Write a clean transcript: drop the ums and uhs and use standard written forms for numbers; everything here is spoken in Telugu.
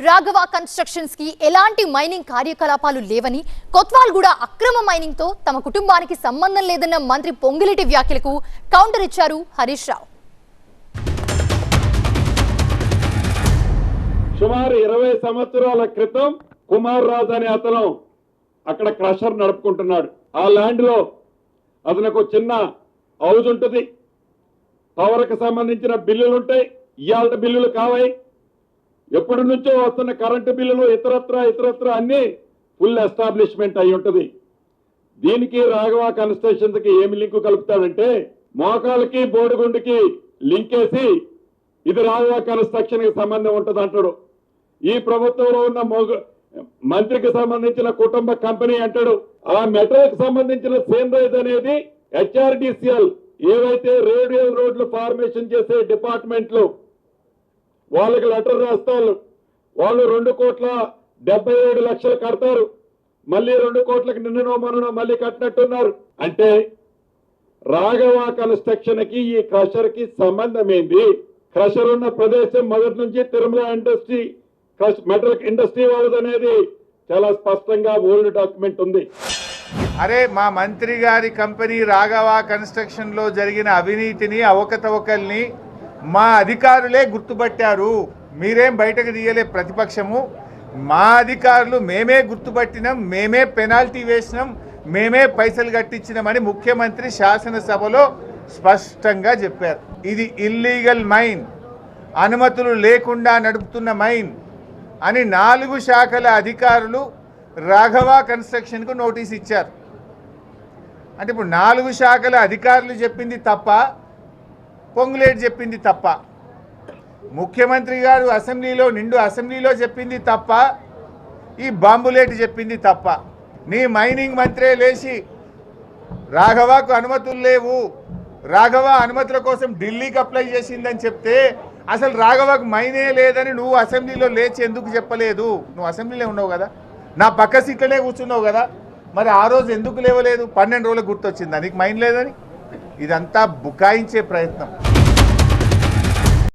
రాఘవ కన్స్ట్రక్షన్స్ కి ఎలాంటి మైనింగ్ కార్యకలాపాలు లేవని, కొత్వాల్గూడ అక్రమ మైనింగ్ తో తమ కుటుంబానికి సంబంధం లేదన్న మంత్రి పొంగిరెడ్డి వ్యాఖ్యలకు కౌంటర్ ఇచ్చారు హరీష్ రావు. సుమారు 20 సంవత్సరాల క్రితం కుమార్ రాజ్ అనే అతను అక్కడ క్రషర్ నడుపుకుంటున్నాడు. ఆ ల్యాండ్ లో అతనికి చిన్న హౌస్ ఉంటుంది. పవర్ కు సంబంధించిన బిల్లులు ఉంటాయి. ఇయాల్ట బిల్లులు కావాయి. ఎప్పటి నుంచో వస్తున్న కరెంటు బిల్లులు ఇతరత్ర అన్ని ఫుల్ ఎస్టాబ్లిష్మెంట్ అయి ఉంటుంది. దీనికి రాఘవ కన్స్ట్రక్షన్స్ కి ఏమి లింకు కలుపుతాడంటే, మోకాలకి బోడిగుండుకి లింక్ వేసి ఇది రాఘవ కన్స్ట్రక్షన్ కి సంబంధం ఉంటుంది అంటాడు. ఈ ప్రభుత్వంలో ఉన్న మంత్రికి సంబంధించిన కుటుంబ కంపెనీ అంటాడు. ఆ మెటల్ కి సంబంధించిన సేన్రైజ్ అనేది హెచ్ఆర్డిసిఎల్ ఏవైతే రేడియల్ రోడ్లు ఫార్మేషన్ చేసే డిపార్ట్మెంట్లు వాళ్ళకి లెటర్ రాస్తారు. వాళ్ళు 2,77,00,000 కడతారు. మళ్ళీ 2 కోట్లకు నిన్ననో మొన్ననో మళ్ళీ కట్టినట్టున్నారు. అంటే రాఘవ కన్స్ట్రక్షన్ కి ఈ క్రషర్ కి సంబంధం ఏంది? క్రషర్ ఉన్న ప్రదేశం మొదటి నుంచి తిరుమల ఇండస్ట్రీ మెటల్ ఇండస్ట్రీ వాళ్ళది అనేది చాలా స్పష్టంగా ఓల్డ్ డాక్యుమెంట్ ఉంది. అరే మా మంత్రి గారి కంపెనీ రాఘవ కన్స్ట్రక్షన్ లో జరిగిన అవినీతిని, అవకతవకల్ని మా అధికారులే గుర్తుపట్టారు. మీరేం బయటకు తీయలే ప్రతిపక్షము. మా అధికారులు మేమే గుర్తుపట్టినాం, మేమే పెనాల్టీ వేసినాం, మేమే పైసలు కట్టించినామని ముఖ్యమంత్రి శాసనసభలో స్పష్టంగా చెప్పారు. ఇది ఇల్లీగల్ మైన్, అనుమతులు లేకుండా నడుపుతున్న మైన్ అని 4 శాఖల అధికారులు రాఘవ కన్స్ట్రక్షన్కు నోటీస్ ఇచ్చారు. అంటే ఇప్పుడు 4 శాఖల అధికారులు చెప్పింది తప్ప, పొంగులేటి చెప్పింది తప్ప, ముఖ్యమంత్రి గారు అసెంబ్లీలో చెప్పింది తప్ప, ఈ బాంబులేటి చెప్పింది తప్ప. నీ మైనింగ్ మంత్రే లేచి రాఘవకు అనుమతులు లేవు, రాఘవ అనుమతుల కోసం ఢిల్లీకి అప్లై చేసిందని చెప్తే అసలు రాఘవకు మైనే లేదని నువ్వు అసెంబ్లీలో లేచి ఎందుకు చెప్పలేదు? నువ్వు అసెంబ్లీలో ఉన్నావు కదా, నా పక్క సీట్లనే కూర్చున్నావు కదా, మరి ఆ రోజు ఎందుకు లేవలేదు? 12 రోజులకు గుర్తొచ్చిందా నీకు మైన్ లేదని? ఇదంతా బుకాయించే ప్రయత్నం.